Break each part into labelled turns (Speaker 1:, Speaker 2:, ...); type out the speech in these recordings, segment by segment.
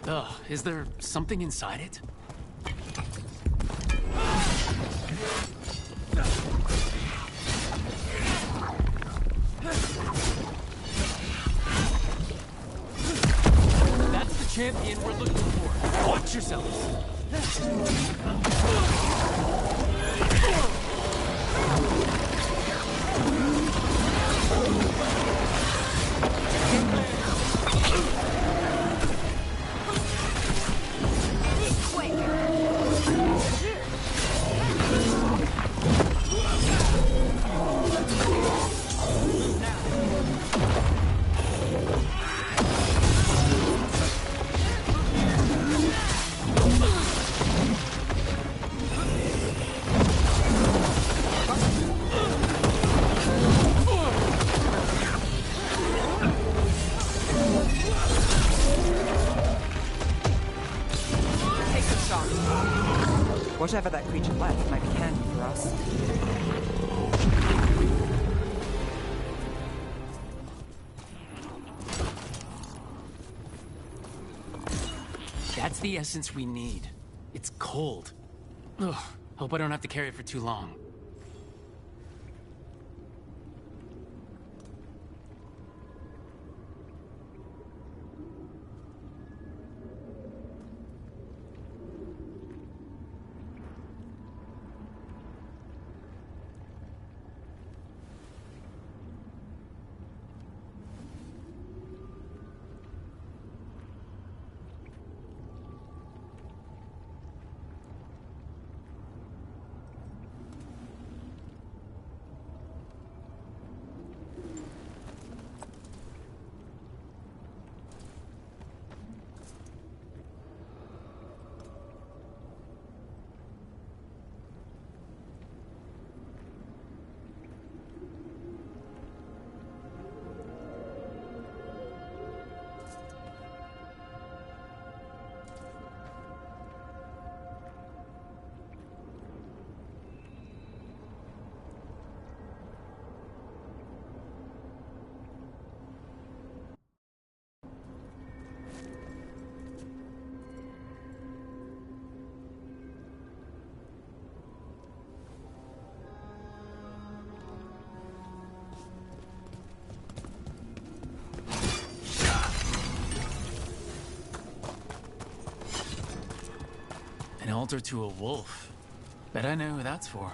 Speaker 1: Ugh, is there something inside it? That's the champion we're looking for. Watch yourselves.
Speaker 2: Whatever that creature left might be handy for us.
Speaker 1: That's the essence we need. It's cold. Ugh, hope I don't have to carry it for too long. An altar to a wolf. Bet I know who that's for.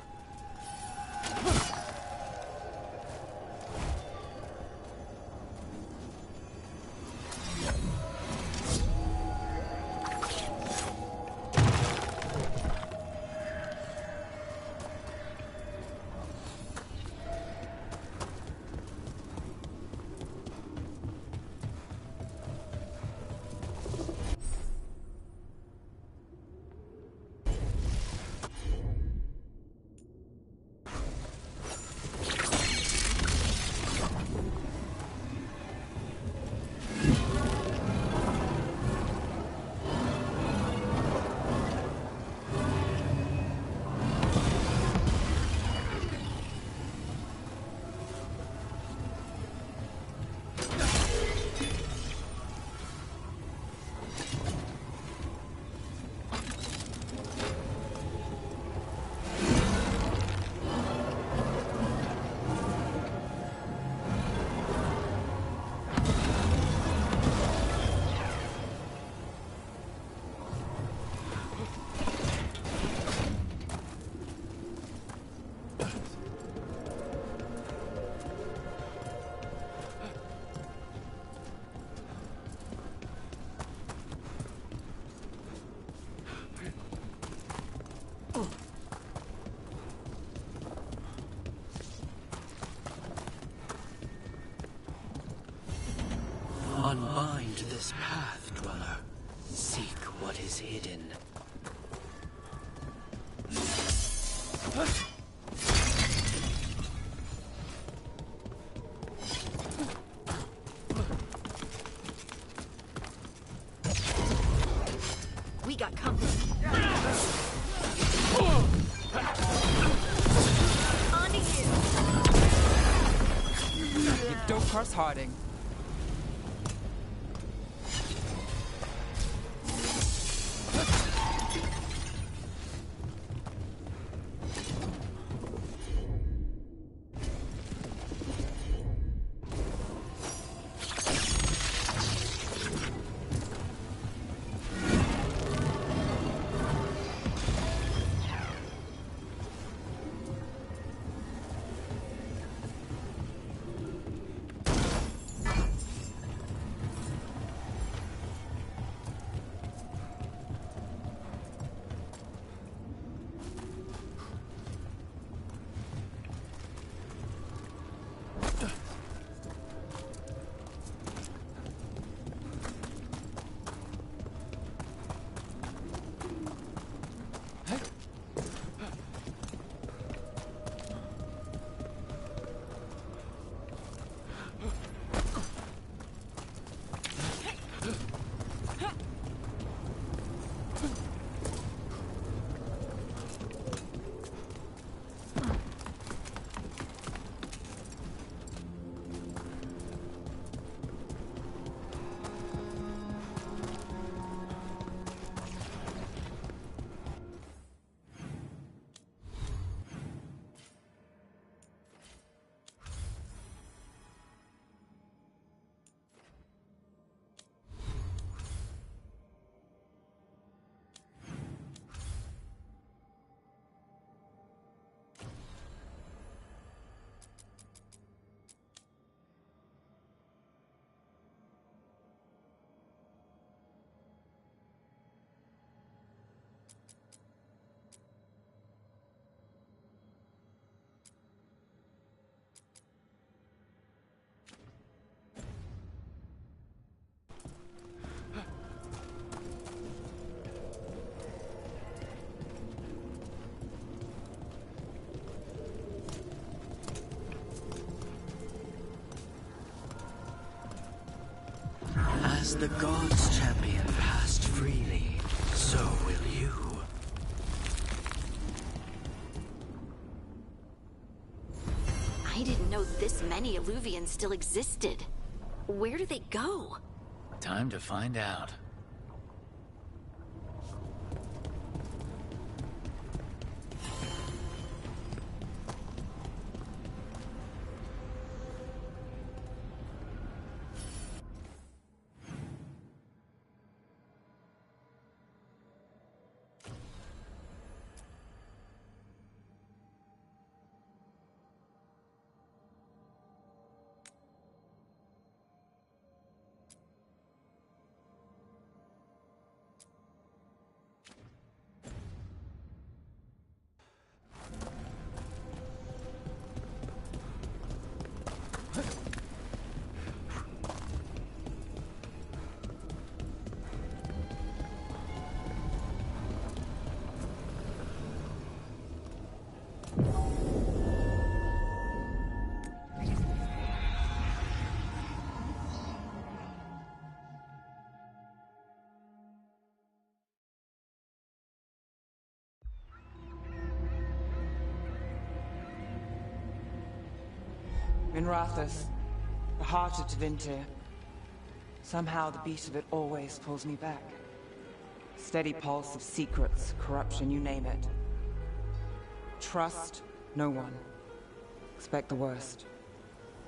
Speaker 3: Unbind this path, dweller. Seek what is hidden.
Speaker 4: We got company. On to you.
Speaker 2: You don't cross Harding.
Speaker 3: As the gods' champion passed freely, so will you.
Speaker 4: I didn't know this many Illuvians still existed. Where do they go?
Speaker 1: Time to find out.
Speaker 2: Minrathous, the heart of Tevinter. Somehow the beat of it always pulls me back. Steady pulse of secrets, corruption, you name it. Trust no one. Expect the worst.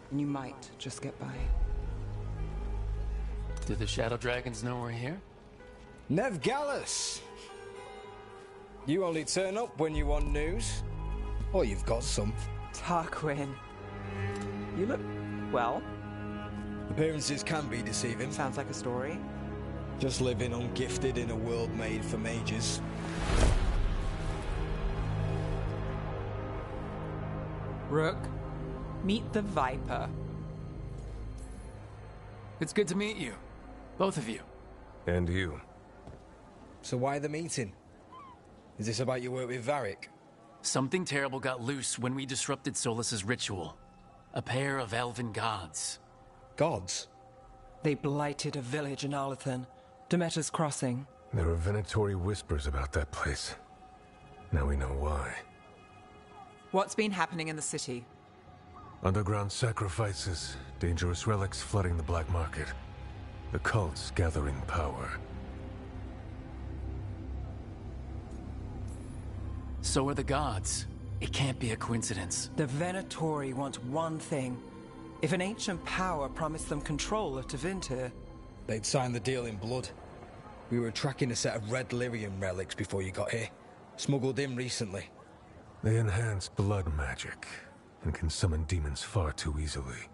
Speaker 2: And you might just get by.
Speaker 1: Do the Shadow Dragons know we're here?
Speaker 5: Nev Gallus! You only turn up when you want news. Or you've got some.
Speaker 2: Tarquin. You look... well.
Speaker 5: Appearances can be deceiving.
Speaker 2: Sounds like a story.
Speaker 5: Just living ungifted in a world made for mages.
Speaker 2: Rook, meet the Viper.
Speaker 1: It's good to meet you. Both of you.
Speaker 6: And you.
Speaker 5: So why the meeting? Is this about your work with Varric?
Speaker 1: Something terrible got loose when we disrupted Solus's ritual. A pair of elven gods.
Speaker 5: Gods?
Speaker 2: They blighted a village in Arlathan, Demeter's Crossing.
Speaker 6: There are venatory whispers about that place. Now we know why.
Speaker 2: What's been happening in the city?
Speaker 6: Underground sacrifices, dangerous relics flooding the black market. The cults gathering power.
Speaker 1: So are the gods. It can't be a coincidence.
Speaker 2: The Venatori want one thing. If an ancient power promised them control of Tevinter,
Speaker 5: They'd signed the deal in blood. We were tracking a set of red lyrium relics before you got here. Smuggled in recently.
Speaker 6: They enhance blood magic and can summon demons far too easily.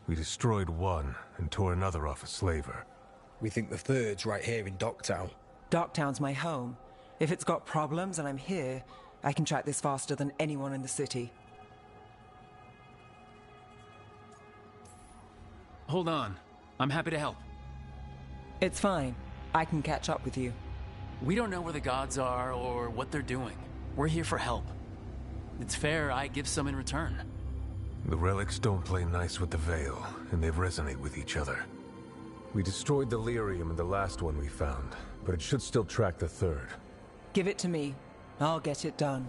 Speaker 6: We destroyed one and tore another off a slaver.
Speaker 5: We think the third's right here in Docktown.
Speaker 2: Docktown's my home. If it's got problems and I'm here, I can track this faster than anyone in the city.
Speaker 1: Hold on. I'm happy to help.
Speaker 2: It's fine. I can catch up with you.
Speaker 1: We don't know where the gods are or what they're doing. We're here for help. It's fair I give some in return.
Speaker 6: The relics don't play nice with the Veil, and they resonate with each other. We destroyed the lyrium in the last one we found, but it should still track the third.
Speaker 2: Give it to me. I'll get it done.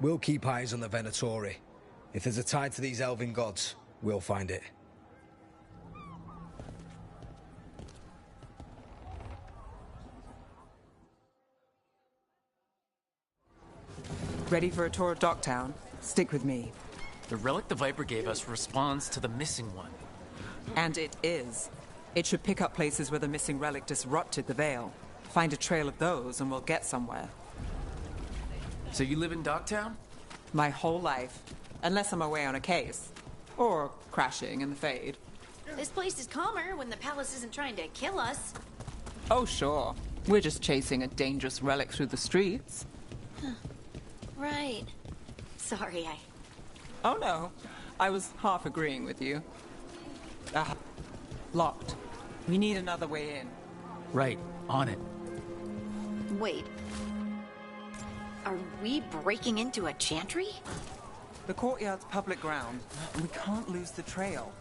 Speaker 5: We'll keep eyes on the Venatori. If there's a tie to these elven gods, we'll find it.
Speaker 2: Ready for a tour of Docktown? Stick with me.
Speaker 1: The relic the Viper gave us responds to the missing one.
Speaker 2: And it is. It should pick up places where the missing relic disrupted the Veil. Find a trail of those and we'll get somewhere.
Speaker 1: So you live in Docktown?
Speaker 2: My whole life. Unless I'm away on a case. Or crashing in the Fade.
Speaker 4: This place is calmer when the palace isn't trying to kill us.
Speaker 2: Oh, sure. We're just chasing a dangerous relic through the streets.
Speaker 4: Right. Sorry,
Speaker 2: Oh, no. I was half agreeing with you. Locked. We need another way in.
Speaker 1: Right. On it.
Speaker 4: Wait. Are we breaking into a chantry?
Speaker 2: The courtyard's public ground, and we can't lose the trail.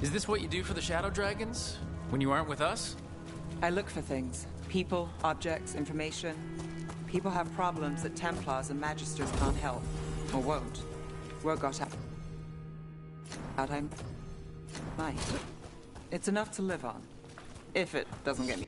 Speaker 1: Is this what you do for the Shadow Dragons? When you aren't with us?
Speaker 2: I look for things. People, objects, information. People have problems that Templars and Magisters can't help. Or won't. Word got out. I might. It's enough to live on. If it doesn't get me.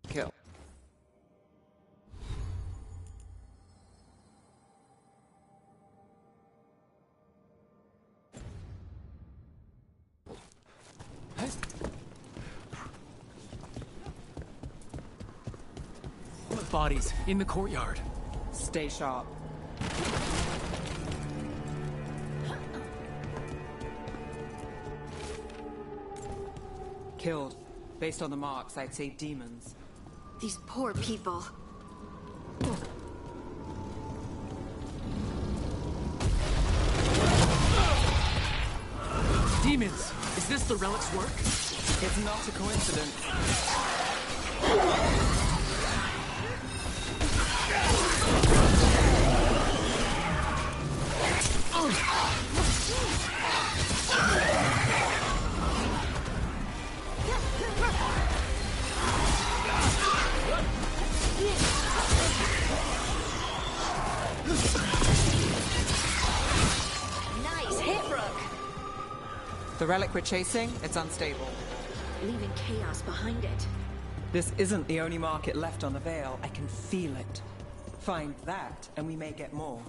Speaker 2: Kill.
Speaker 1: Bodies in the courtyard.
Speaker 2: Stay sharp. Killed. Based on the marks, I'd say demons.
Speaker 4: These poor people.
Speaker 1: Demons! Is this the relic's work?
Speaker 2: It's not a coincidence.
Speaker 4: Nice hit, Rook!
Speaker 2: The relic we're chasing, it's unstable.
Speaker 4: Leaving chaos behind it.
Speaker 2: This isn't the only market left on the Veil. I can feel it. Find that, and we may get more.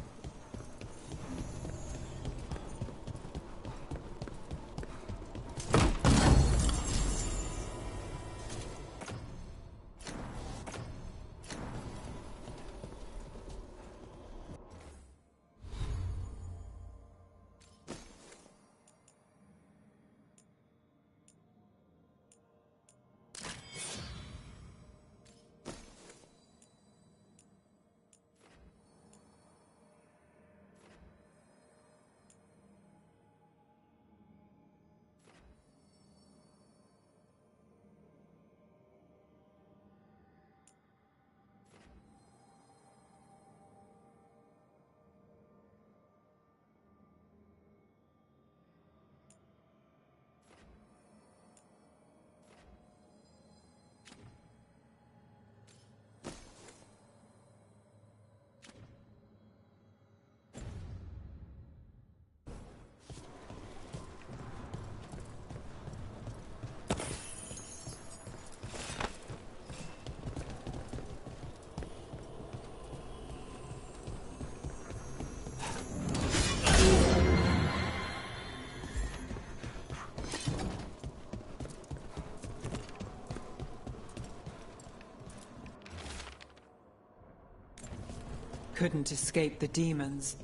Speaker 2: Couldn't escape the demons.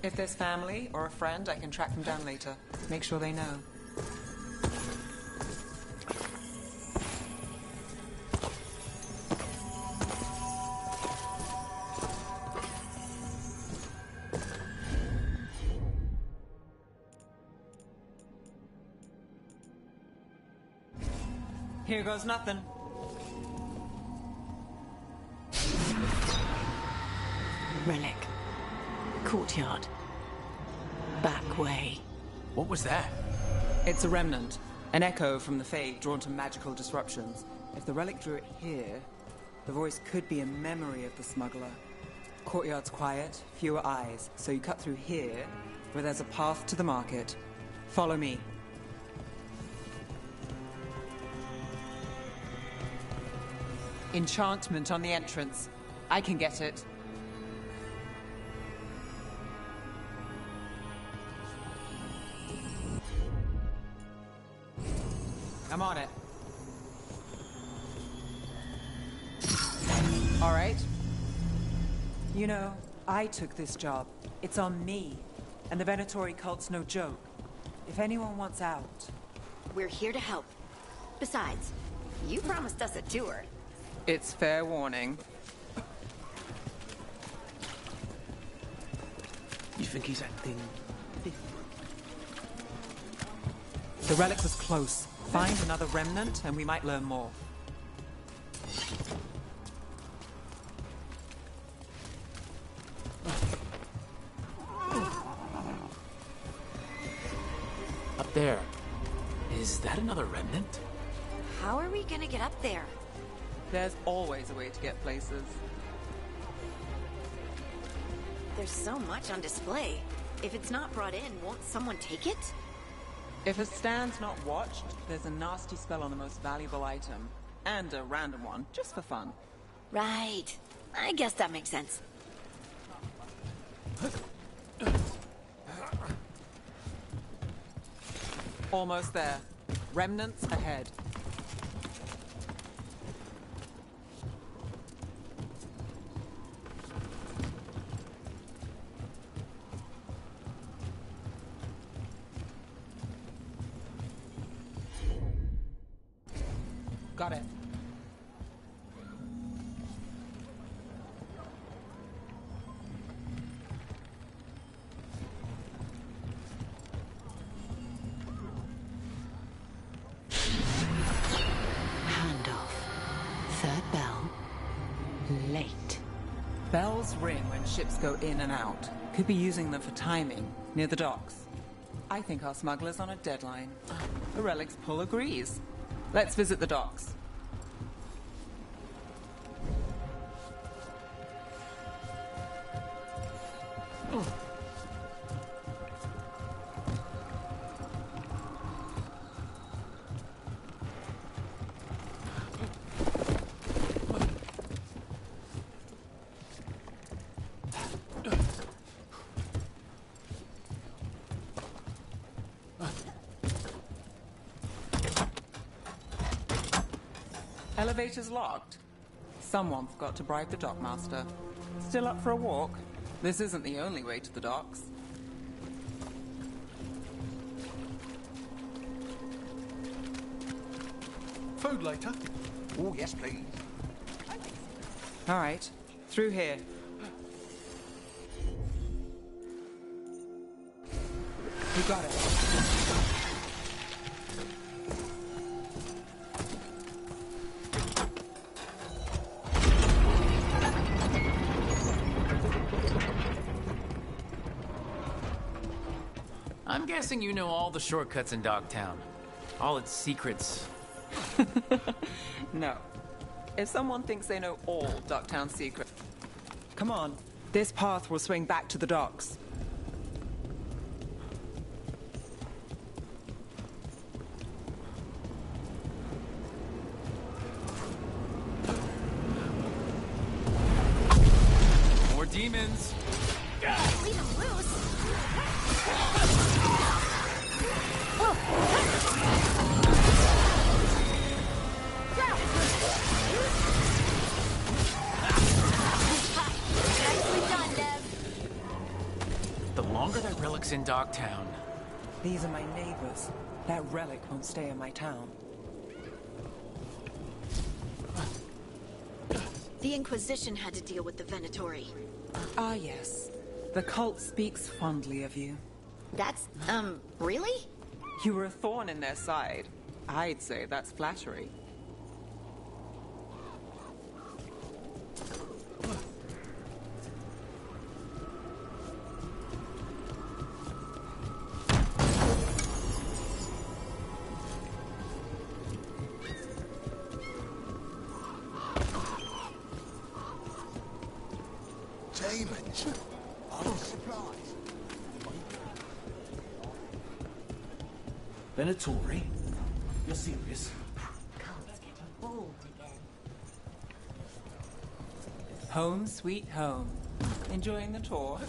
Speaker 2: If there's family or a friend, I can track them down later. Make sure they know. Here goes nothing.
Speaker 7: Relic. Courtyard. Back way.
Speaker 1: What was that?
Speaker 2: It's a remnant. An echo from the Fade drawn to magical disruptions. If the relic drew it here, the voice could be a memory of the smuggler. Courtyard's quiet, fewer eyes, so you cut through here, where there's a path to the market. Follow me. Enchantment on the entrance. I can get it. I'm on it. All right. You know, I took this job. It's on me. And the Venatori cult's no joke. If anyone wants out...
Speaker 4: We're here to help. Besides, you promised us a tour.
Speaker 2: It's fair warning.
Speaker 3: You think he's acting...
Speaker 2: The relic was close. Find another remnant and we might learn more.
Speaker 1: Up there. Is that another remnant?
Speaker 4: How are we gonna get up there?
Speaker 2: There's always a way to get places.
Speaker 4: There's so much on display. If it's not brought in, won't someone take it?
Speaker 2: If a stand's not watched, there's a nasty spell on the most valuable item. And a random one, just for fun.
Speaker 4: Right. I guess that makes sense.
Speaker 2: Almost there. Remnants ahead. Got it.
Speaker 7: Handoff. Third bell. Late.
Speaker 2: Bells ring when ships go in and out. Could be using them for timing, near the docks. I think our smuggler's on a deadline. The Relic's pull agrees. Let's visit the docks. Elevator's locked. Someone forgot to bribe the dockmaster. Still up for a walk? This isn't the only way to the docks.
Speaker 8: Food later? Oh, yes, please.
Speaker 2: All right, through here. You got it.
Speaker 1: I'm guessing you know all the shortcuts in Dogtown. All its secrets.
Speaker 2: No. If someone thinks they know all Ducktown secrets, come on. This path will swing back to the docks.
Speaker 1: More demons.
Speaker 4: Leave him loose. Nicely done, Dev.
Speaker 1: The longer that relic's in Dogtown,
Speaker 2: These are my neighbors. That relic won't stay in my town.
Speaker 4: The Inquisition had to deal with the Venatori.
Speaker 2: Ah, yes. The cult speaks fondly of you.
Speaker 4: That's, really?
Speaker 2: You were a thorn in their side. I'd say that's flattery.
Speaker 8: Demons. I'm surprised.
Speaker 9: Venatori? You're serious?
Speaker 2: Home sweet home. Enjoying the tour?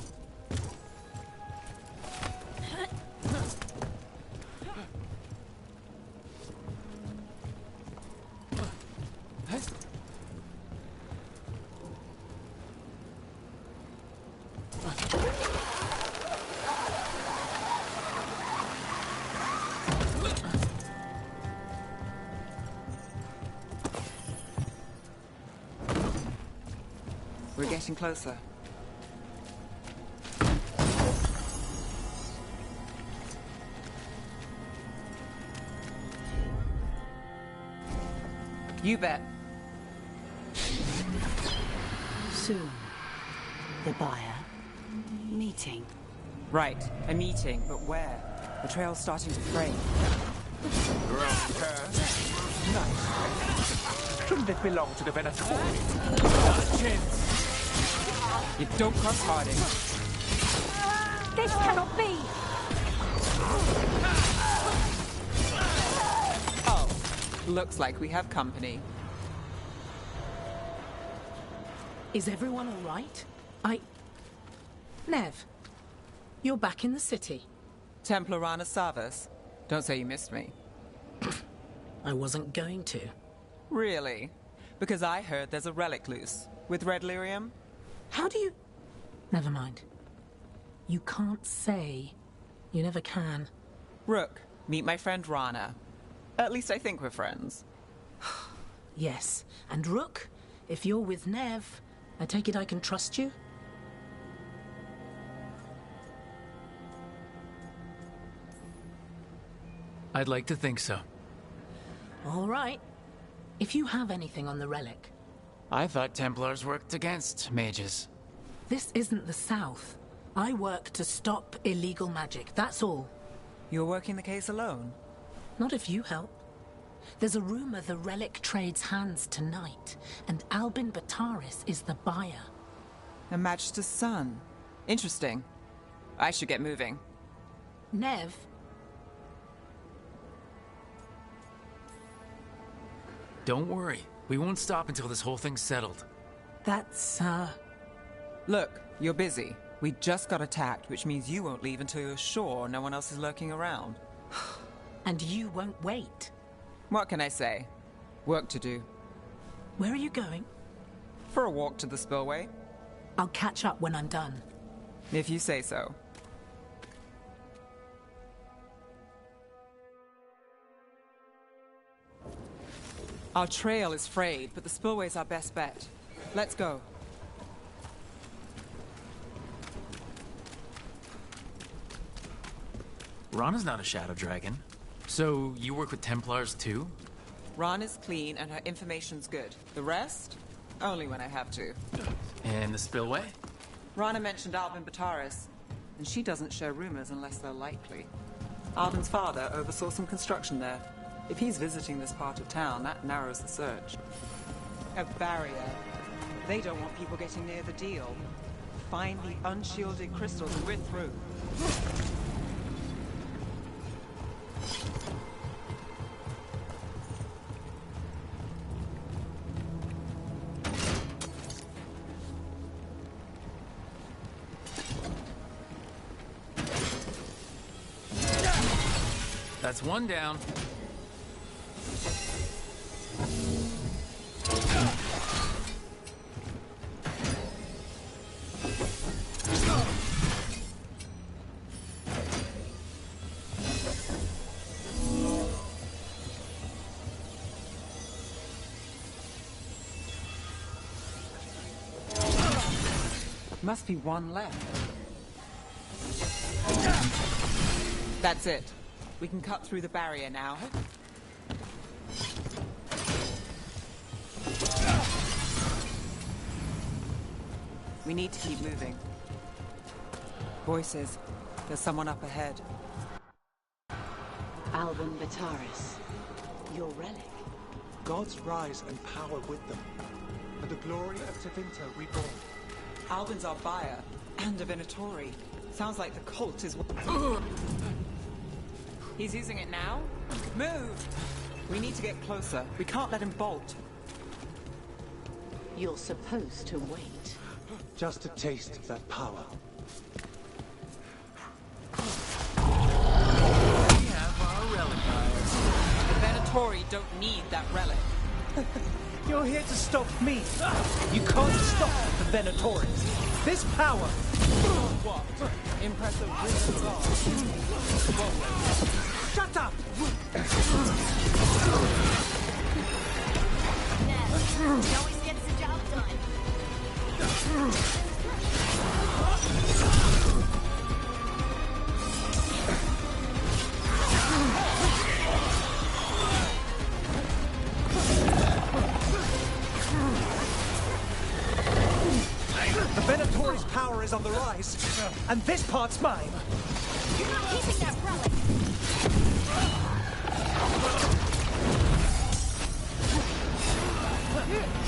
Speaker 2: We're getting closer. You bet.
Speaker 7: Soon, the buyer meeting.
Speaker 2: Right, a meeting, but where? The trail's starting to fray.
Speaker 9: Nice. Shouldn't it belong to the Venator?
Speaker 2: You don't cross Harding.
Speaker 10: This cannot be!
Speaker 2: Oh, looks like we have company.
Speaker 11: Is everyone all right? Nev, you're back in the city.
Speaker 2: Templar Rana Savas. Don't say you missed me.
Speaker 11: I wasn't going to.
Speaker 2: Really? Because I heard there's a relic loose. With red lyrium?
Speaker 11: How do you... Never mind. You can't say. You never can.
Speaker 2: Rook, meet my friend Rana. At least I think we're friends.
Speaker 11: Yes, and Rook, if you're with Nev, I take it I can trust you?
Speaker 1: I'd like to think so.
Speaker 11: All right. If you have anything on the relic...
Speaker 1: I thought Templars worked against mages.
Speaker 11: This isn't the South. I work to stop illegal magic, that's all.
Speaker 2: You're working the case alone?
Speaker 11: Not if you help. There's a rumor the relic trades hands tonight, and Albin Bataris is the buyer.
Speaker 2: A Magister's son. Interesting. I should get moving.
Speaker 11: Nev...
Speaker 1: Don't worry. We won't stop until this whole thing's settled.
Speaker 11: That's,
Speaker 2: Look, you're busy. We just got attacked, which means you won't leave until you're sure no one else is lurking around.
Speaker 11: And you won't wait.
Speaker 2: What can I say? Work to do.
Speaker 11: Where are you going?
Speaker 2: For a walk to the spillway.
Speaker 11: I'll catch up when I'm done.
Speaker 2: If you say so. Our trail is frayed, but the spillway's our best bet. Let's go.
Speaker 1: Rana's not a shadow dragon. So, you work with Templars too?
Speaker 2: Ron is clean and her information's good. The rest? Only when I have to.
Speaker 1: And the spillway?
Speaker 2: Rana mentioned Albin Bataris, and she doesn't share rumors unless they're likely. Albin's father oversaw some construction there. If he's visiting this part of town, that narrows the search. A barrier. They don't want people getting near the deal. Find the unshielded crystals and we're through.
Speaker 1: That's one down.
Speaker 2: Must be one left. That's it. We can cut through the barrier now. We need to keep moving. Voices. There's someone up ahead.
Speaker 7: Albin Bataris, your relic.
Speaker 9: Gods rise and power with them, and the glory of Tevinter reborn.
Speaker 2: Albin's our buyer, and a Venatori. Sounds like the cult is... He's using it now? Move! We need to get closer. We can't let him bolt.
Speaker 7: You're supposed to wait.
Speaker 9: Just a taste of that power.
Speaker 1: We have our relic buyers.
Speaker 2: The Venatori don't need that relic.
Speaker 9: You're here to stop me. You can't stop the Venatoris. This power.
Speaker 2: What? Impressive wizards are.
Speaker 9: Shut up!
Speaker 10: He always gets the job done.
Speaker 9: power is on the rise, and this part's mine.
Speaker 10: You're not keeping that relic!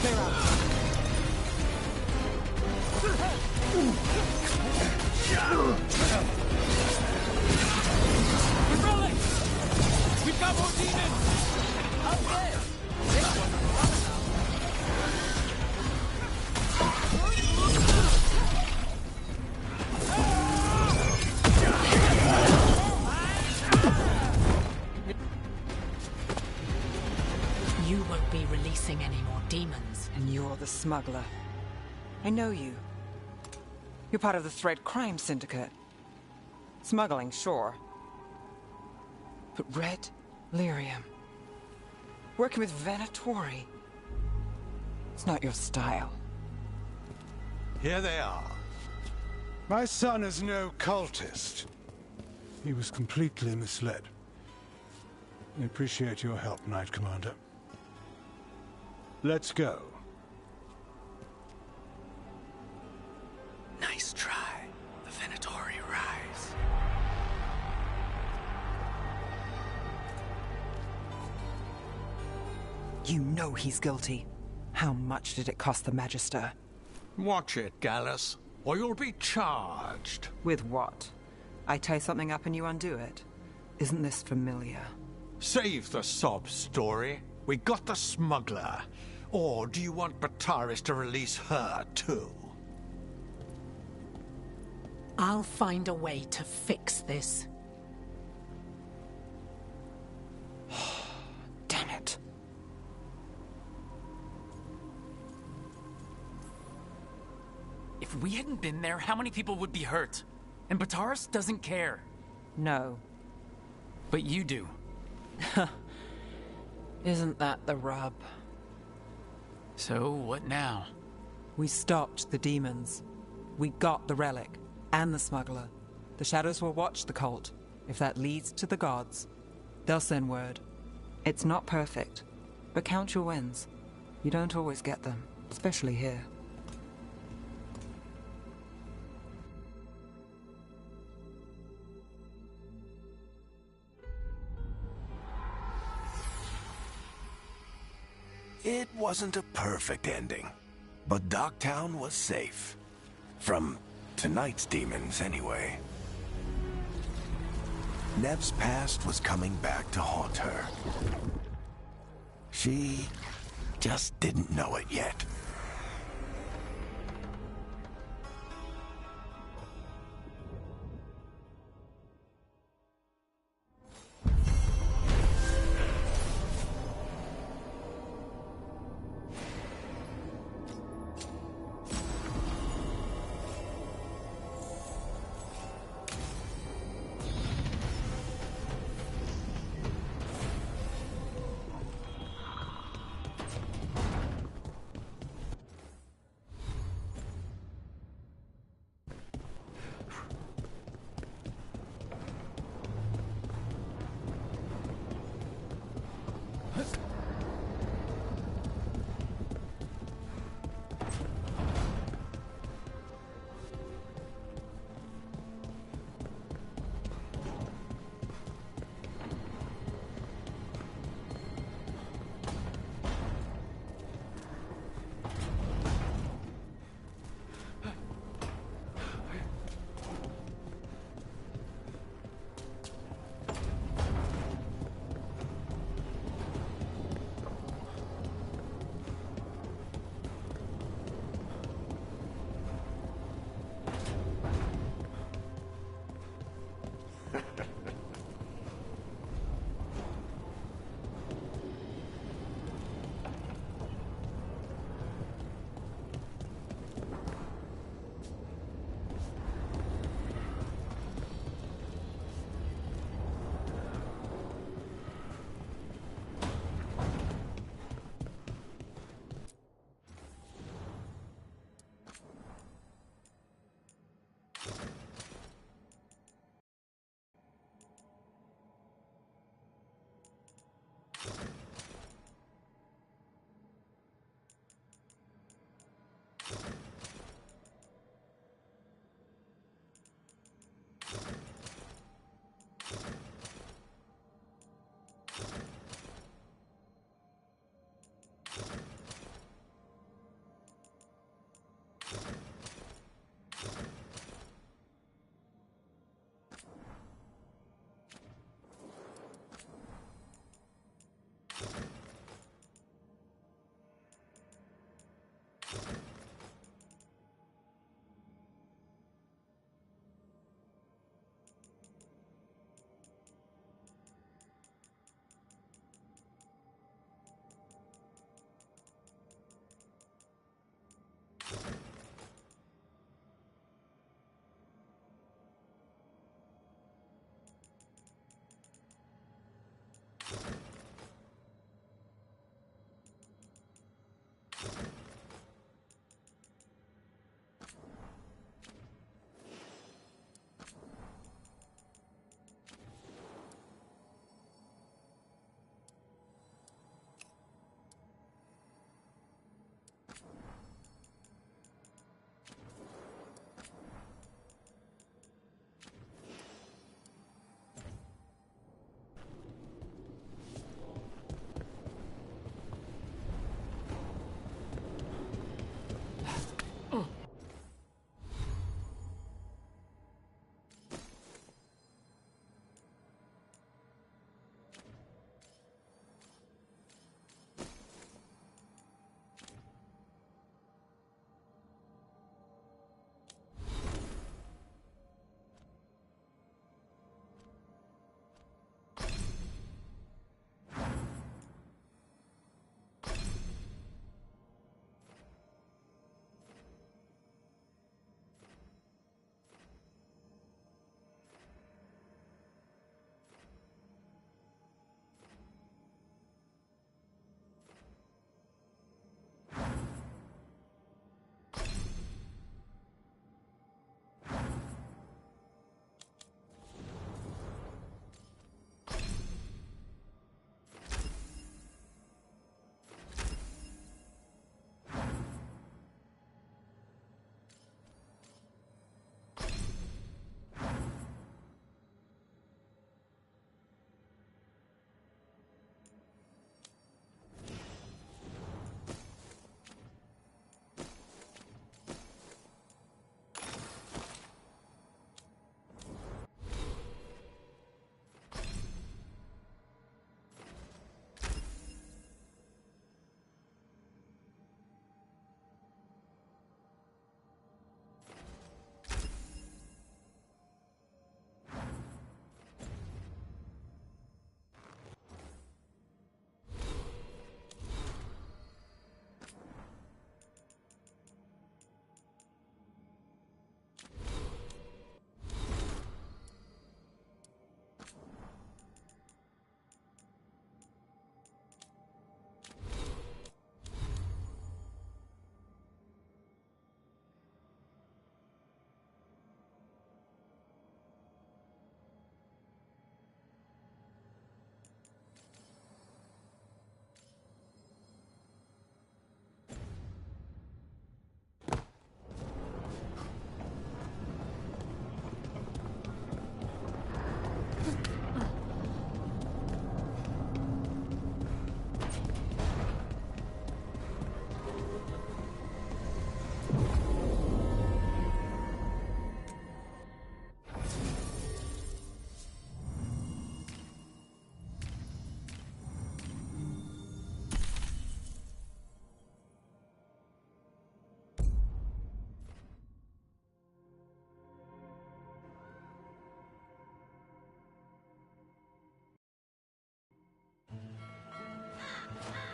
Speaker 2: Clear out.
Speaker 1: We're rolling! We've got more demons! Up there! This one's a lot
Speaker 11: You won't be releasing any more demons.
Speaker 2: And you're the smuggler. I know you. You're part of the Thread Crime Syndicate. Smuggling, sure. But Red Lyrium. Working with Venatori. It's not your style.
Speaker 8: Here they are. My son is no cultist. He was completely misled. I appreciate your help, Knight Commander. Let's go.
Speaker 3: Nice try. The Venatori rise.
Speaker 2: You know he's guilty. How much did it cost the Magister?
Speaker 8: Watch it, Gallus, or you'll be charged.
Speaker 2: With what? I tie something up and you undo it? Isn't this familiar?
Speaker 8: Save the sob story. We got the smuggler. Or do you want Bataris to release her, too?
Speaker 11: I'll find a way to fix this.
Speaker 2: Damn it.
Speaker 1: If we hadn't been there, how many people would be hurt? And Bataris doesn't care.
Speaker 2: No.
Speaker 1: But you do.
Speaker 2: Isn't that the rub?
Speaker 1: So, what now?
Speaker 2: We stopped the demons. We got the relic. And the smuggler. The shadows will watch the cult. If that leads to the gods, they'll send word. It's not perfect, but count your wins. You don't always get them, especially here.
Speaker 12: It wasn't a perfect ending, but Docktown was safe. From tonight's demons, anyway. Nev's past was coming back to haunt her. She just didn't know it yet.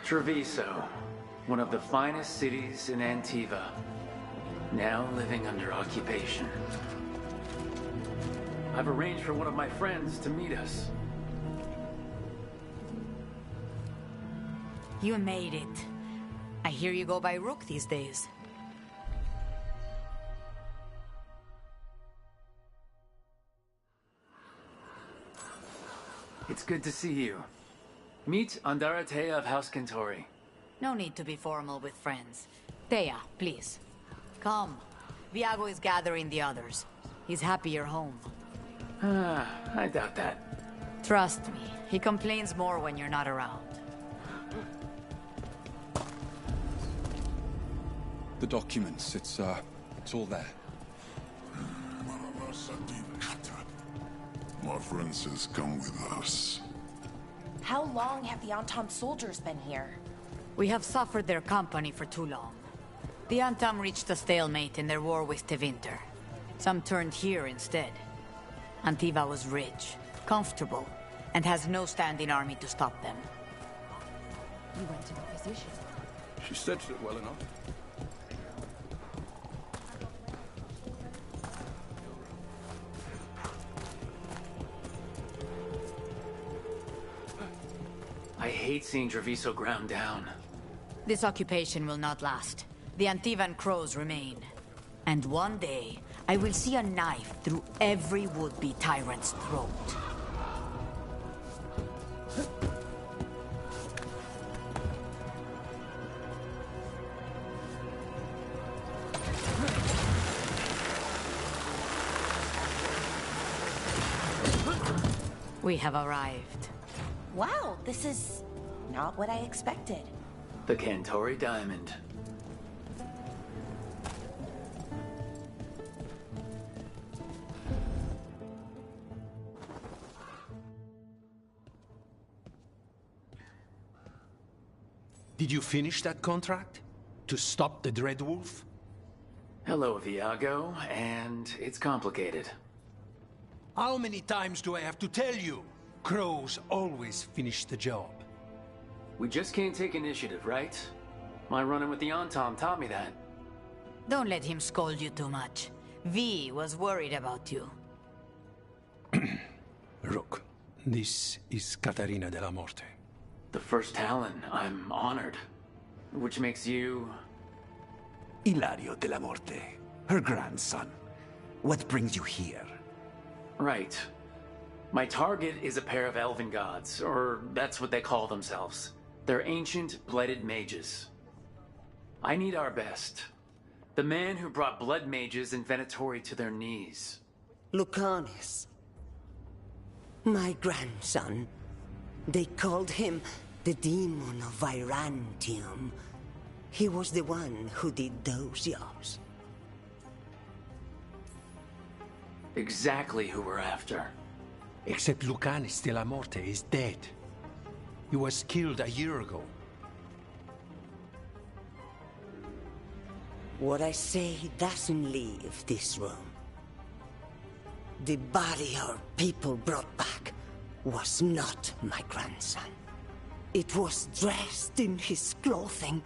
Speaker 1: Treviso, one of the finest cities in Antiva, now living under occupation. I've arranged for one of my friends to meet us.
Speaker 13: You made it. I hear you go by Rook these days.
Speaker 1: It's good to see you. Meet Andarate of House Kentori.
Speaker 13: No need to be formal with friends. Thea, please. Come. Viago is gathering the others. He's happy you're home.
Speaker 1: I doubt that.
Speaker 13: Trust me, he complains more when you're not around.
Speaker 14: The documents, it's all there.
Speaker 15: My friend says come with us.
Speaker 10: How long have the Antam soldiers been here?
Speaker 13: We have suffered their company for too long. The Antam reached a stalemate in their war with Tevinter. Some turned here instead. Antiva was rich, comfortable, and has no standing army to stop them.
Speaker 10: You went to the physician.
Speaker 14: She said it well enough.
Speaker 1: I hate seeing Treviso ground down.
Speaker 13: This occupation will not last. The Antivan crows remain. And one day, I will see a knife through every would-be tyrant's throat. We have arrived.
Speaker 10: Wow, this is not what I expected.
Speaker 1: The Kentori Diamond.
Speaker 3: Did you finish that contract? To stop the Dreadwolf?
Speaker 1: Hello, Viago, and it's complicated.
Speaker 3: How many times do I have to tell you? Crows always finish the job.
Speaker 1: We just can't take initiative, right? My run-in with the Antam taught me that.
Speaker 13: Don't let him scold you too much. V was worried about you.
Speaker 3: Rook, this is Catarina de la Morte.
Speaker 1: The first Talon. I'm honored. Which makes you...
Speaker 12: Ilario de la Morte, her grandson. What brings you here?
Speaker 1: Right. My target is a pair of elven gods, or that's what they call themselves. They're ancient, blooded mages. I need our best. The man who brought blood mages and Venatori to their knees.
Speaker 16: Lucanis. My grandson. They called him the Demon of Virantium. He was the one who did those jobs.
Speaker 1: Exactly who we're after.
Speaker 3: Except Lucanis de la Morte is dead. He was killed a year ago.
Speaker 16: What I say doesn't leave this room. The body our people brought back was not my grandson. It was dressed in his clothing,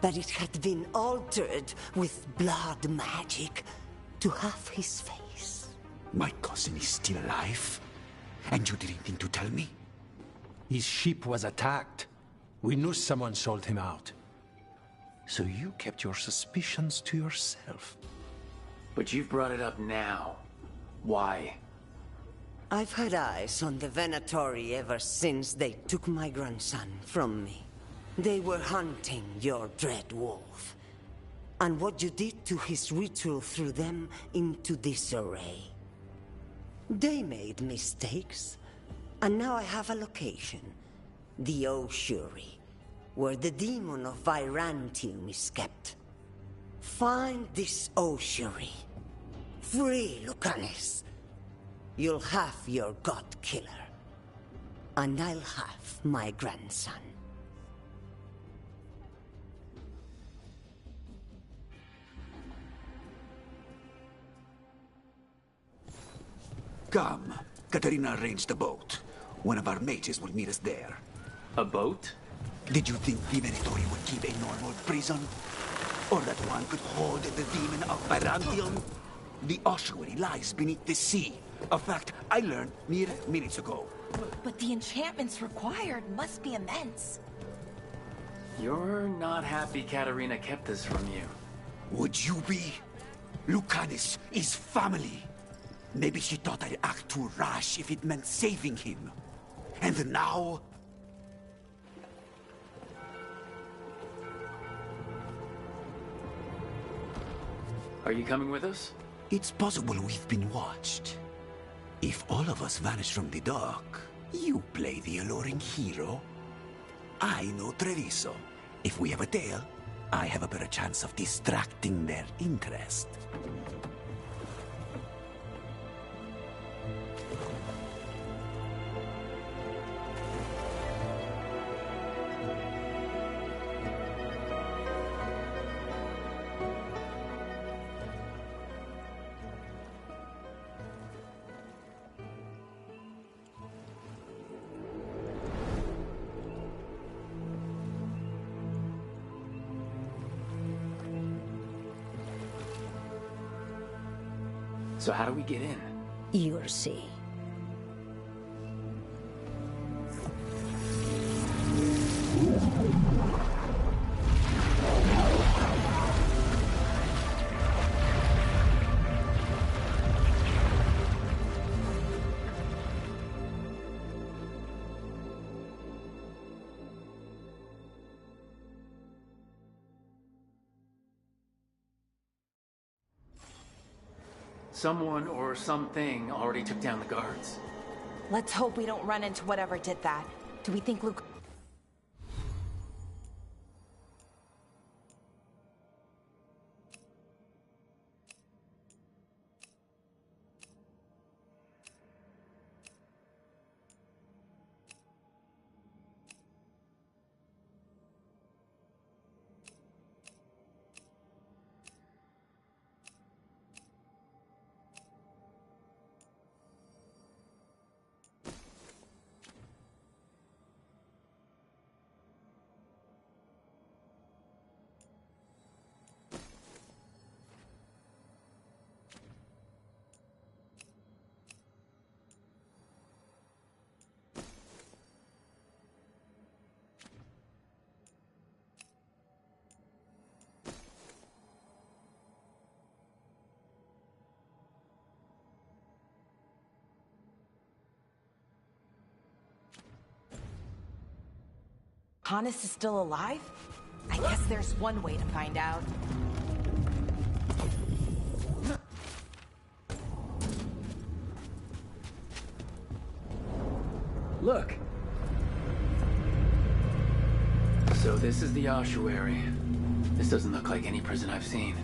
Speaker 16: but it had been altered with blood magic to have his face.
Speaker 12: My cousin is still alive? And you didn't think to tell me?
Speaker 3: His ship was attacked. We knew someone sold him out.
Speaker 12: So you kept your suspicions to yourself.
Speaker 1: But you've brought it up now. Why?
Speaker 16: I've had eyes on the Venatori ever since they took my grandson from me. They were hunting your dread wolf. And what you did to his ritual threw them into disarray. They made mistakes, and now I have a location. The ossuary, where the demon of Virantium is kept. Find this ossuary. Free Lucanis. You'll have your god killer. And I'll have my grandson.
Speaker 12: Come. Katarina arranged a boat. One of our mages will meet us there.
Speaker 1: A boat?
Speaker 17: Did you think the Venatori would keep a normal prison? Or that one could hold the demon of Byzantium? The ossuary lies beneath the sea. A fact I learned mere minutes ago.
Speaker 10: But the enchantments required must be immense.
Speaker 1: You're not happy Katarina kept this from you.
Speaker 17: Would you be? Lucanus is family. Maybe she thought I'd act too rash if it meant saving him. And now...
Speaker 1: Are you coming with us?
Speaker 17: It's possible we've been watched. If all of us vanish from the dock, you play the alluring hero. I know Treviso. If we have a tail, I have a better chance of distracting their interest.
Speaker 1: So how do we get in?
Speaker 18: You'll see.
Speaker 1: Someone or something already took down the guards.
Speaker 10: Let's hope we don't run into whatever did that. Do we think Luke... Hannes is still alive? I guess there's one way to find out.
Speaker 1: Look. So this is the ossuary. This doesn't look like any prison I've seen.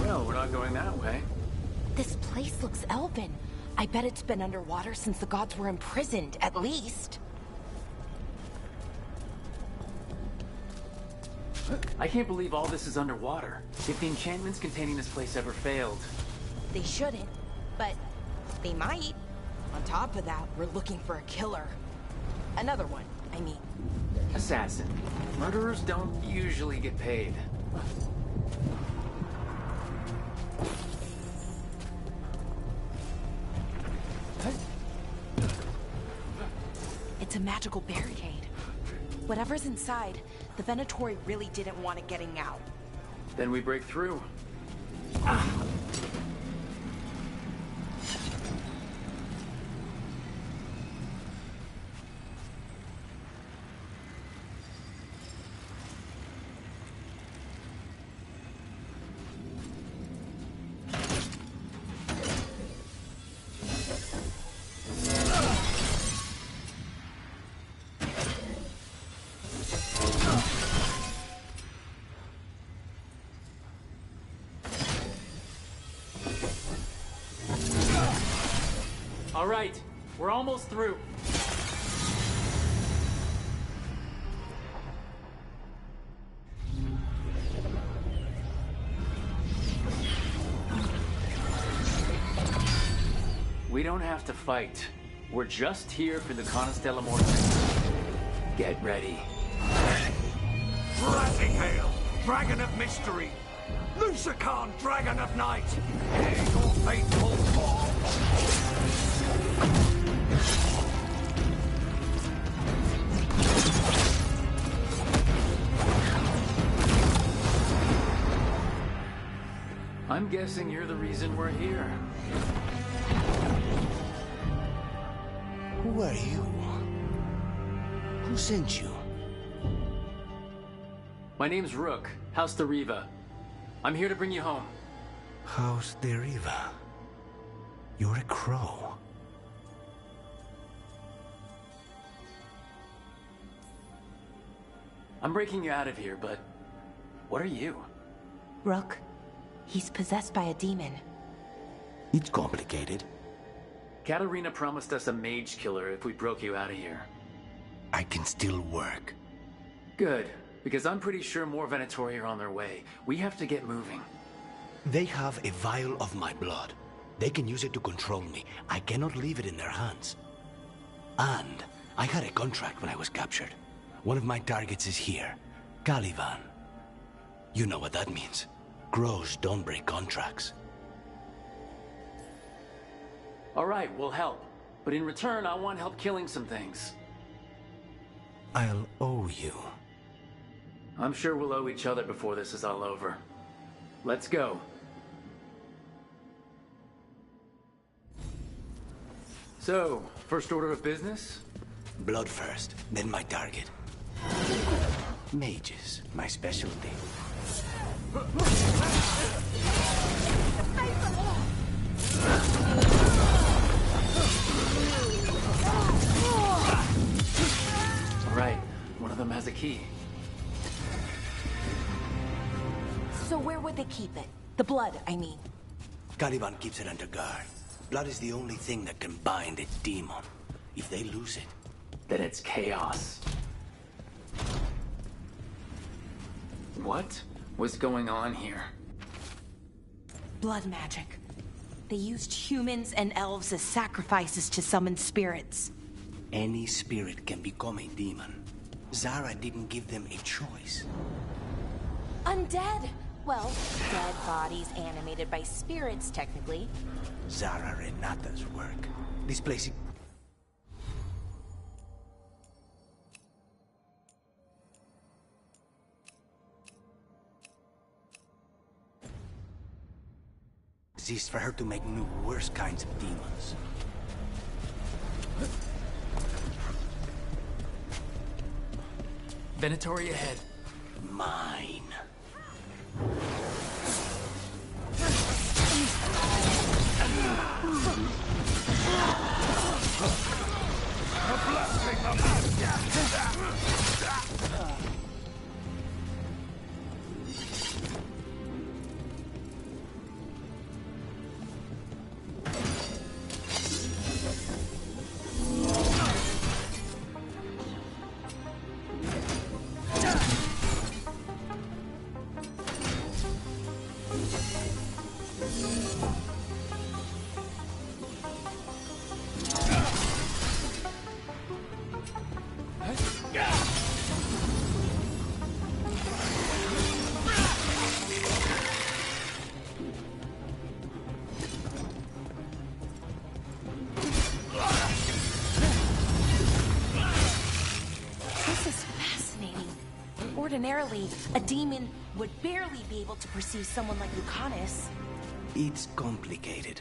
Speaker 1: Well, we're not going that way.
Speaker 10: This place looks elven. I bet it's been underwater since the gods were imprisoned, at least.
Speaker 1: I can't believe all this is underwater. If the enchantments containing this place ever failed...
Speaker 10: They shouldn't, but they might. On top of that, we're looking for a killer. Another one, I mean.
Speaker 1: Assassin. Murderers don't usually get paid.
Speaker 10: It's a magical barricade. Whatever's inside, the Venatori really didn't want it getting out.
Speaker 1: Then we break through. All right, we're almost through. don't have to fight. We're just here for the Constella Mortis. Get ready.
Speaker 12: Rising Hail, Dragon of Mystery! Lucia Khan, Dragon of Night! Hear your fateful fall!
Speaker 1: I'm guessing you're the reason we're here.
Speaker 17: Who are you? Who sent you?
Speaker 1: My name's Rook, House Deriva. I'm here to bring you home.
Speaker 17: House Deriva. You're a crow.
Speaker 1: I'm breaking you out of here, but what are you?
Speaker 10: Rook, he's possessed by a demon.
Speaker 17: It's complicated.
Speaker 1: Katarina promised us a mage killer if we broke you out of here.
Speaker 17: I can still work.
Speaker 1: Good, because I'm pretty sure more Venatori are on their way. We have to get moving.
Speaker 17: They have a vial of my blood. They can use it to control me. I cannot leave it in their hands. And I had a contract when I was captured. One of my targets is here, Caliban. You know what that means. Crows don't break contracts.
Speaker 1: All right, we'll help. But in return, I want help killing some things.
Speaker 17: I'll owe you.
Speaker 1: I'm sure we'll owe each other before this is all over. Let's go. So, first order of business?
Speaker 17: Blood first, then my target. Mages, my specialty.
Speaker 1: Right, one of them has a key.
Speaker 10: So where would they keep it? The blood, I mean.
Speaker 17: Caliban keeps it under guard. Blood is the only thing that can bind a demon. If they lose it,
Speaker 1: then it's chaos. What was going on here?
Speaker 10: Blood magic. They used humans and elves as sacrifices to summon spirits.
Speaker 17: any spirit can become a demon. Zara didn't give them a choice.
Speaker 10: Undead! Well, dead bodies animated by spirits, technically.
Speaker 17: Zara Renata's work. This place... exists for her to make new, worse kinds of demons.
Speaker 1: Venatori ahead.
Speaker 17: Mine.
Speaker 12: A blessing of
Speaker 10: Ordinarily, a demon would barely be able to perceive someone like Lucanus.
Speaker 17: It's complicated.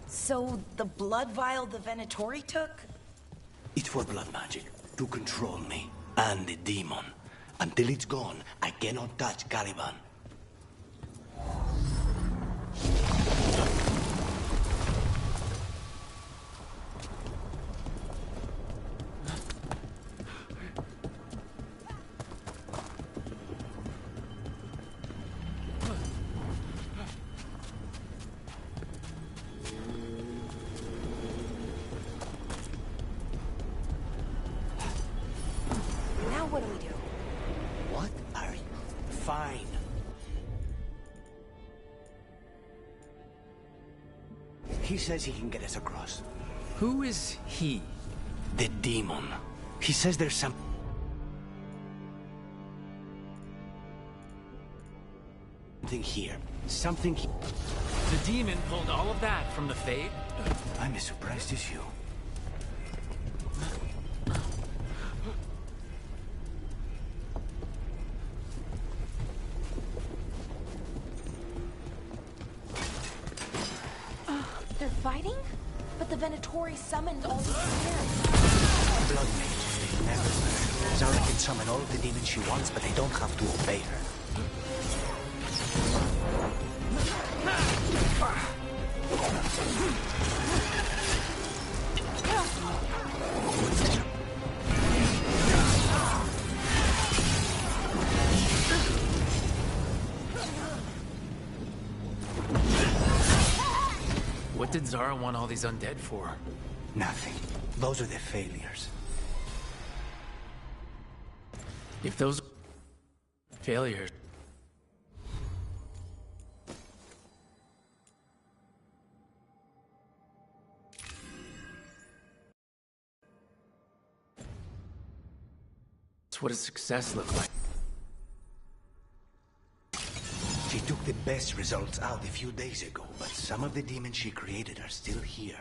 Speaker 10: So, the blood vial the Venatori took?
Speaker 17: It's for blood magic, to control me, and the demon. Until it's gone, I cannot touch Caliban. He says he can get us across.
Speaker 1: Who is he?
Speaker 17: The demon. He says there's something here. Something he...
Speaker 1: The demon pulled all of that from the Fade?
Speaker 17: I'm as surprised as you.
Speaker 10: They're fighting? But the Venatori summoned all these spirits.
Speaker 17: Blood mages, they never learn. Zara can summon all of the demons she wants, but they don't have to obey her.
Speaker 1: What did Zara want all these undead for?
Speaker 17: Nothing. Those are the failures.
Speaker 1: If those failures... What does success look like?
Speaker 17: She took the best results out a few days ago, but some of the demons she created are still here.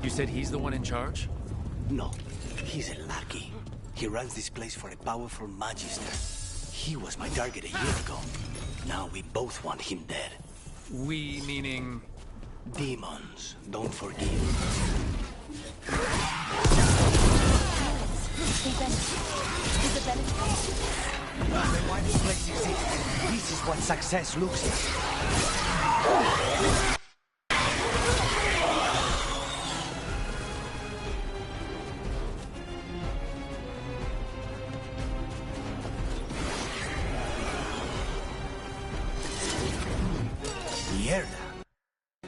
Speaker 1: You said he's the one in charge?
Speaker 17: No, he's a lackey. He runs this place for a powerful magister. He was my target a year ago. Now we both want him dead.
Speaker 1: We meaning...
Speaker 17: Demons, don't forgive. Why this place exists. This is what success looks like.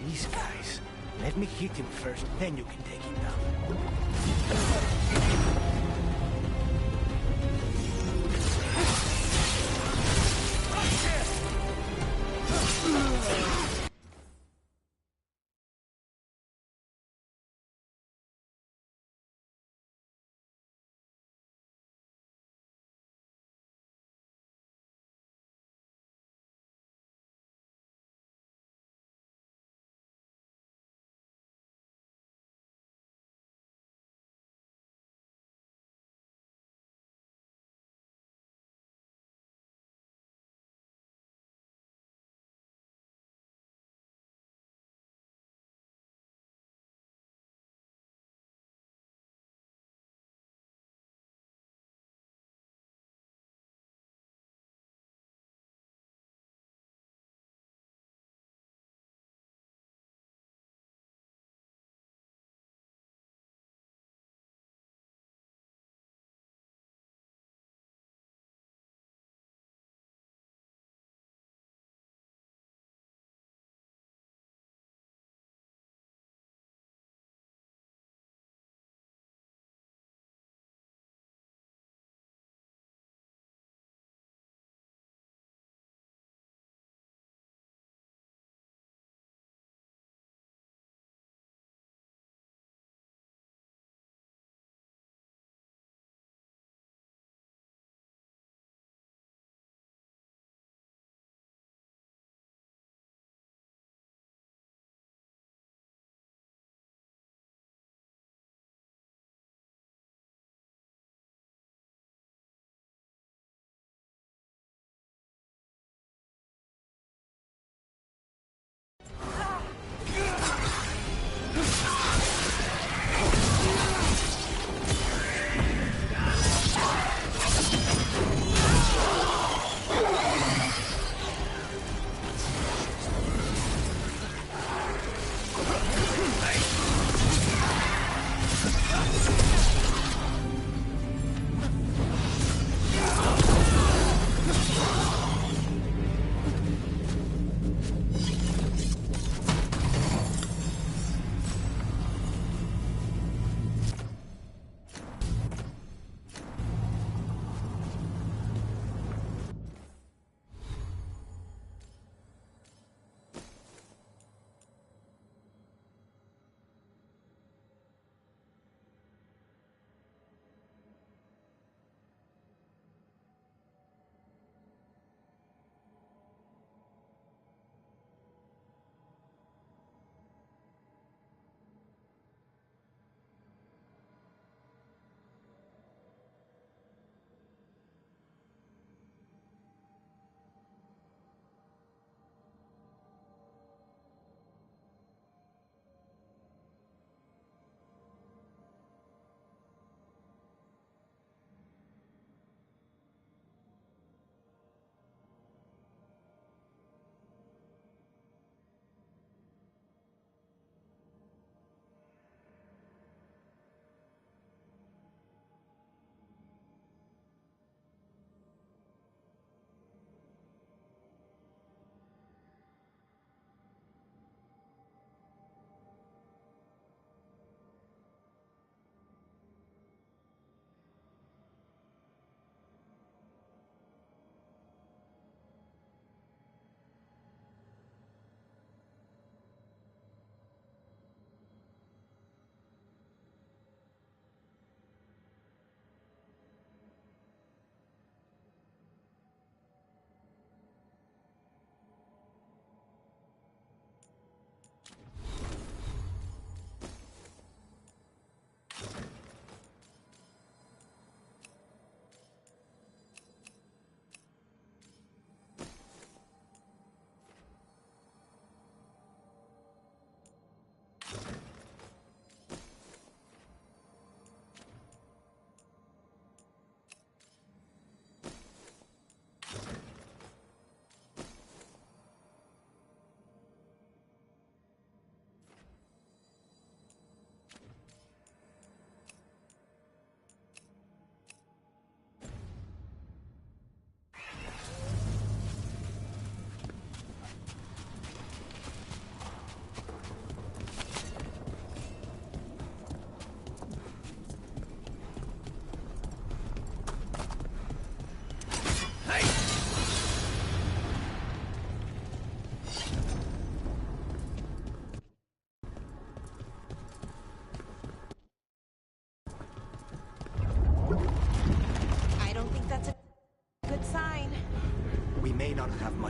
Speaker 17: These guys. Let me hit him first, then you can take him down.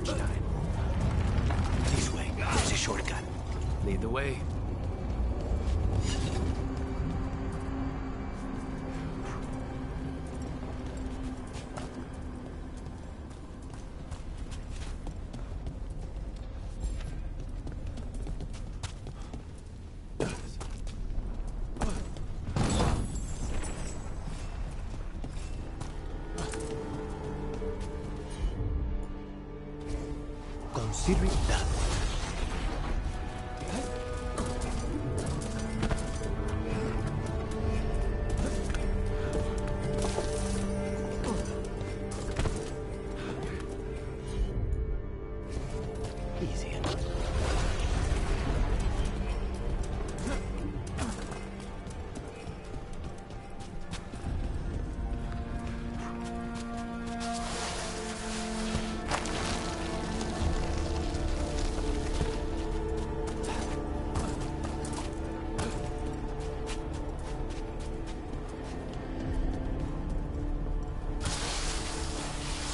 Speaker 17: lunchtime. This way. There's a shortcut.
Speaker 1: Lead the way.
Speaker 17: Consider it done. Easy enough.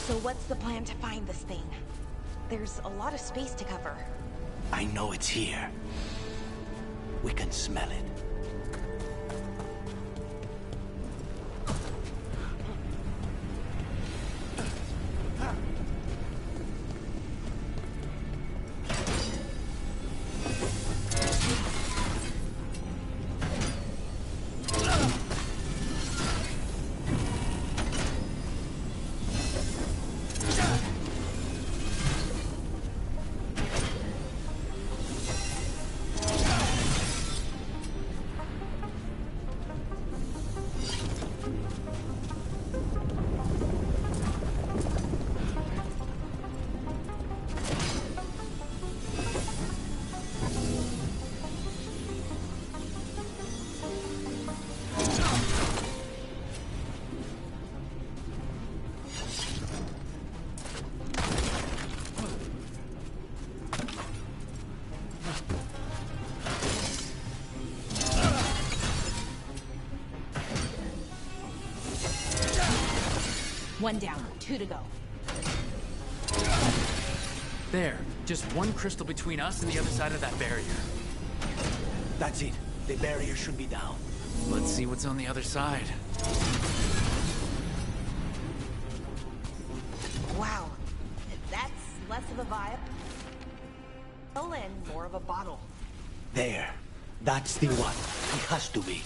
Speaker 10: So what's the plan to find this thing? There's a lot of space to cover.
Speaker 17: I know it's here. We can smell it.
Speaker 10: One down, 2 to go.
Speaker 1: There. Just one crystal between us and the other side of that barrier.
Speaker 17: That's it. The barrier should be down.
Speaker 1: Let's see what's on the other side.
Speaker 10: Wow. That's less of a vibe. And more of a bottle.
Speaker 17: There. That's the one. It has to be.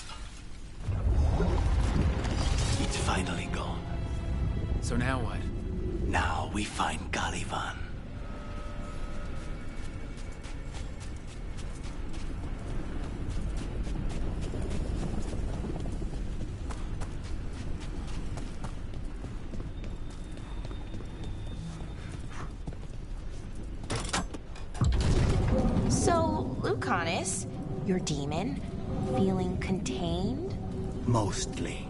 Speaker 17: It's finally gone.
Speaker 1: So now what?
Speaker 17: Now we find Caliban.
Speaker 10: So, Lucanus, your demon, feeling contained?
Speaker 17: Mostly.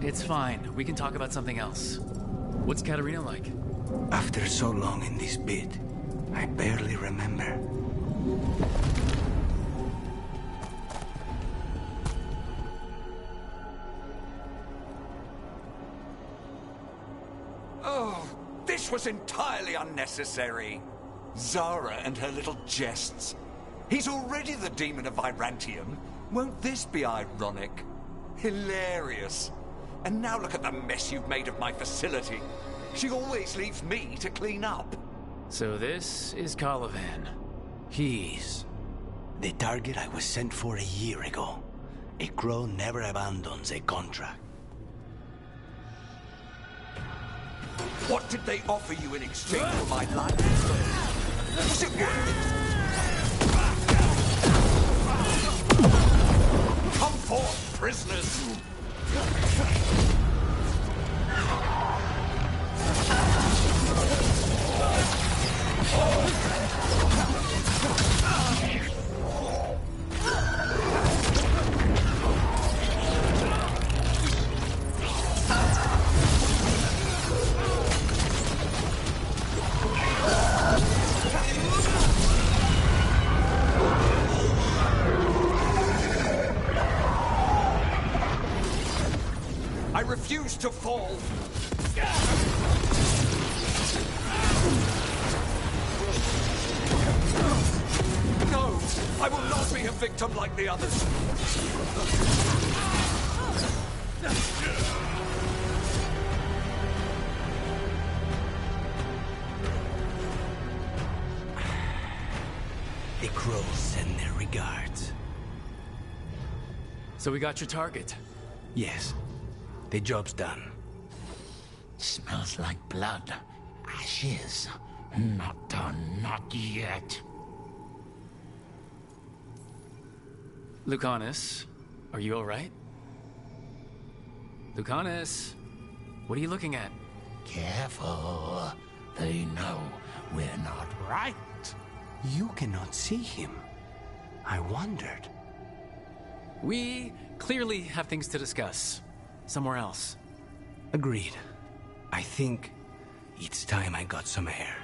Speaker 1: It's fine. We can talk about something else. What's Katerina like?
Speaker 17: After so long in this pit, I barely remember.
Speaker 18: Oh, this was entirely unnecessary. Zara and her little jests. He's already the demon of Virantium. Won't this be ironic? Hilarious. And now look at the mess you've made of my facility. She always leaves me to clean up.
Speaker 1: So this is Caliban. He's
Speaker 17: the target I was sent for a year ago. A crow never abandons a contract.
Speaker 18: What did they offer you in exchange for my life? Was it worth it? Come forth, prisoners! I refuse to fall. victim like the others.
Speaker 17: The crows send their regards.
Speaker 1: So we got your target?
Speaker 17: Yes. The job's done.
Speaker 3: Smells like blood. Ashes. Not done, not yet.
Speaker 1: Lucanus, are you alright? Lucanus, what are you looking at?
Speaker 3: Careful. They know we're not right.
Speaker 17: You cannot see him. I wondered.
Speaker 1: We clearly have things to discuss. Somewhere else.
Speaker 17: Agreed. I think it's time I got some air.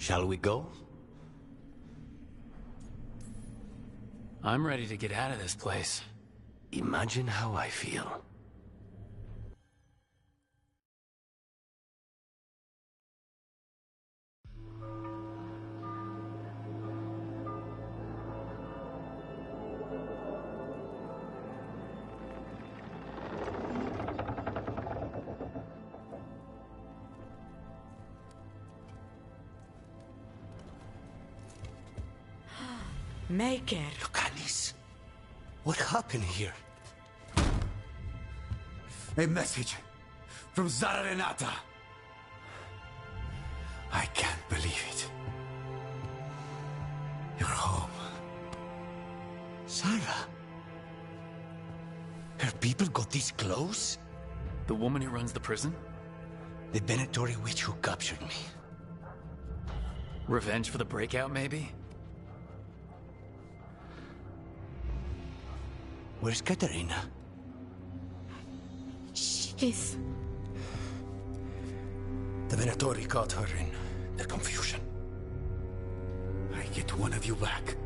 Speaker 17: Shall we go?
Speaker 1: I'm ready to get out of this place.
Speaker 17: Imagine how I feel.
Speaker 2: Make it.
Speaker 17: Lucanus, what happened here?
Speaker 12: A message from Zara Renata. I can't believe it. You're home.
Speaker 17: Sarah? Her people got this close?
Speaker 1: The woman who runs the prison?
Speaker 17: The Venatori witch who captured me.
Speaker 1: Revenge for the breakout, maybe?
Speaker 17: Where's Katerina?
Speaker 11: She's...
Speaker 12: The Venatori caught her in the confusion. I get one of you back,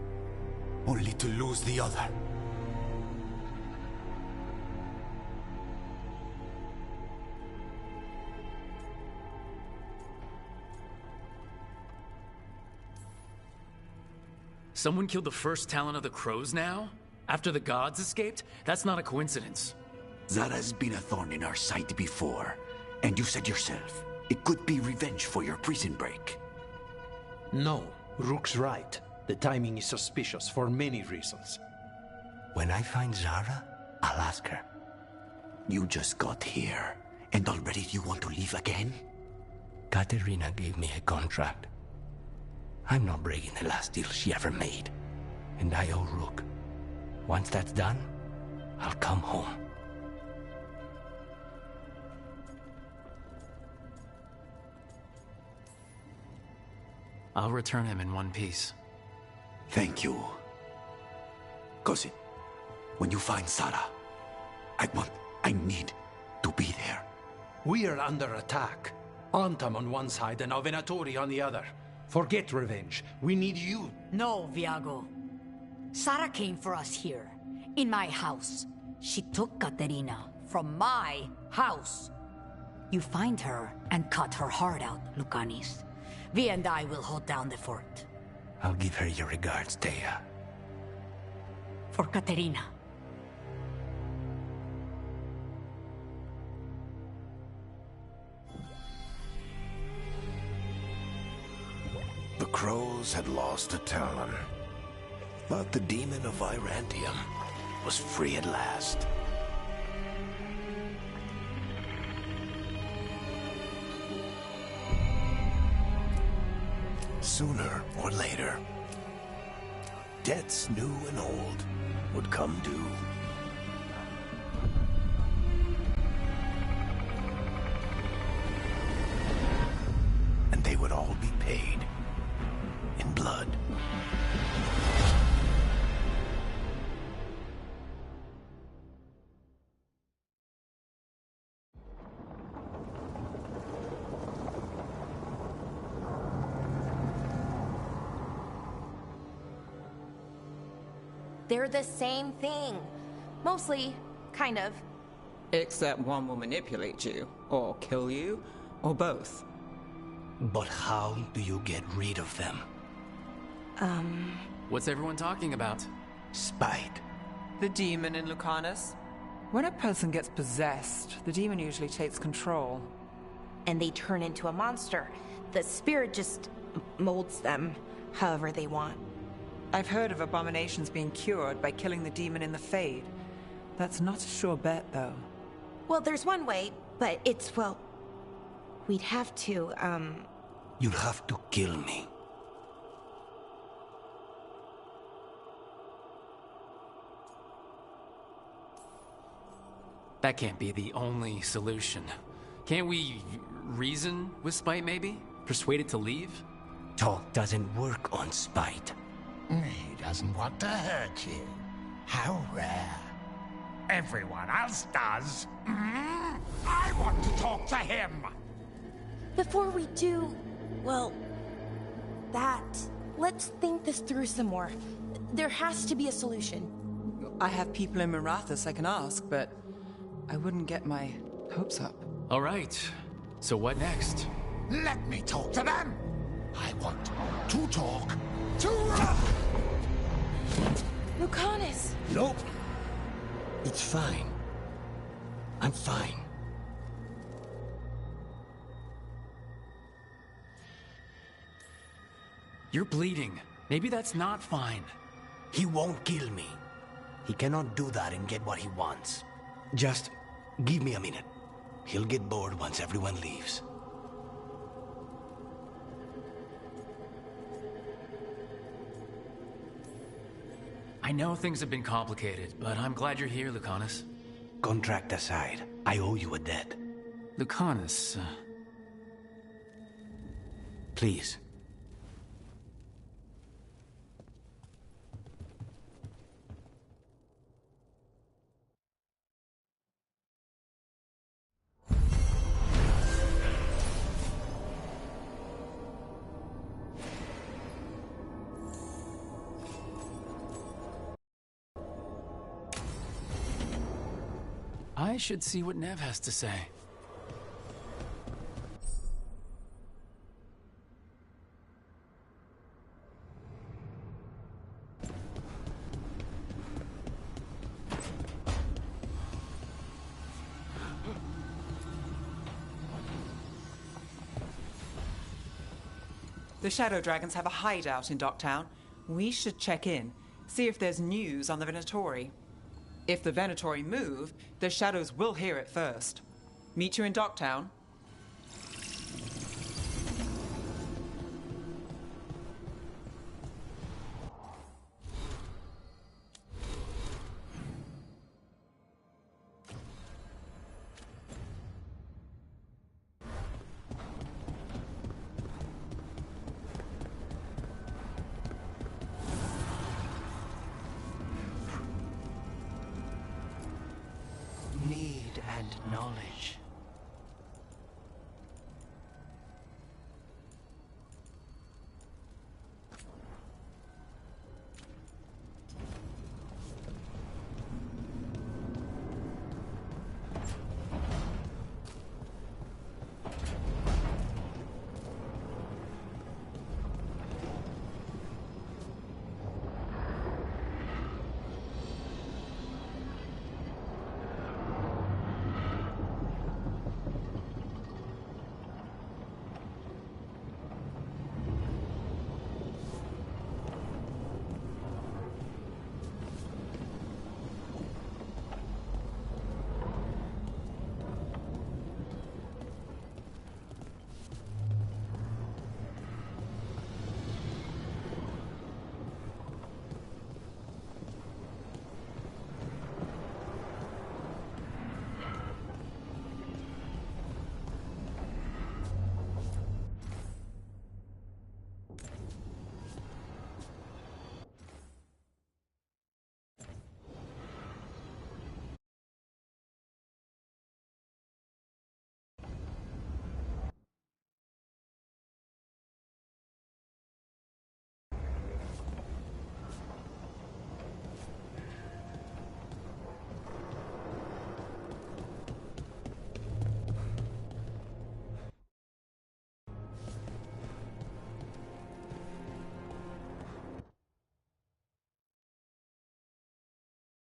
Speaker 12: only to lose the other.
Speaker 1: Someone killed the first talent of the Crows now? After the gods escaped? That's not a coincidence.
Speaker 17: Zara's been a thorn in our side before. And you said yourself, it could be revenge for your prison break.
Speaker 9: No, Rook's right. The timing is suspicious for many reasons.
Speaker 17: When I find Zara, I'll ask her. You just got here, and already you want to leave again?
Speaker 3: Katerina gave me a contract. I'm not breaking the last deal she ever made. And I owe Rook. Once that's done, I'll come home.
Speaker 1: I'll return him in one piece.
Speaker 17: Thank you. Cousin, when you find Sarah, I need to be there.
Speaker 9: We are under attack. Antam on one side and Venatori on the other. Forget revenge. We need you.
Speaker 13: No, Viago. Sarah came for us here, in my house. She took Katerina from my house. You find her and cut her heart out, Lucanis. Vi and I will hold down the fort.
Speaker 3: I'll give her your regards, Thea.
Speaker 13: For Katerina.
Speaker 6: The crows had lost a talon, but the demon of Virantium was free at last. Sooner or later, debts new and old would come due. And they would all be paid in blood.
Speaker 10: They're the same thing. Mostly, kind of.
Speaker 2: Except one will manipulate you, or kill you, or both.
Speaker 3: But how do you get rid of them?
Speaker 1: What's everyone talking about?
Speaker 3: Spite.
Speaker 2: The demon in Lucanus. When a person gets possessed, the demon usually takes control.
Speaker 10: And they turn into a monster. The spirit just molds them however they want.
Speaker 2: I've heard of abominations being cured by killing the demon in the Fade. That's not a sure bet, though.
Speaker 10: Well, there's one way, but it's, well... We'd have to,
Speaker 3: You'll have to kill me.
Speaker 1: That can't be the only solution. Can't we reason with Spite, maybe? Persuade it to leave?
Speaker 3: Talk doesn't work on Spite.
Speaker 19: He doesn't want to hurt you. How rare. Everyone else does. I want to talk to him.
Speaker 10: Before we do, well, that, let's think this through some more. There has to be a solution.
Speaker 2: I have people in Marathas I can ask, but I wouldn't get my hopes up.
Speaker 1: All right. So what next?
Speaker 19: Let me talk to them. I want to talk to...
Speaker 10: Lucanus!
Speaker 3: Nope. It's fine. I'm fine.
Speaker 1: You're bleeding. Maybe that's not fine.
Speaker 3: He won't kill me. He cannot do that and get what he wants. Just give me a minute. He'll get bored once everyone leaves.
Speaker 1: I know things have been complicated, but I'm glad you're here, Lucanus.
Speaker 3: Contract aside, I owe you a debt.
Speaker 1: Lucanus,
Speaker 3: Please.
Speaker 1: I should see what Nev has to say.
Speaker 2: The Shadow Dragons have a hideout in Docktown. We should check in, see if there's news on the Venatori. If the Venatori move, the shadows will hear it first. Meet you in Docktown.
Speaker 20: Need and knowledge.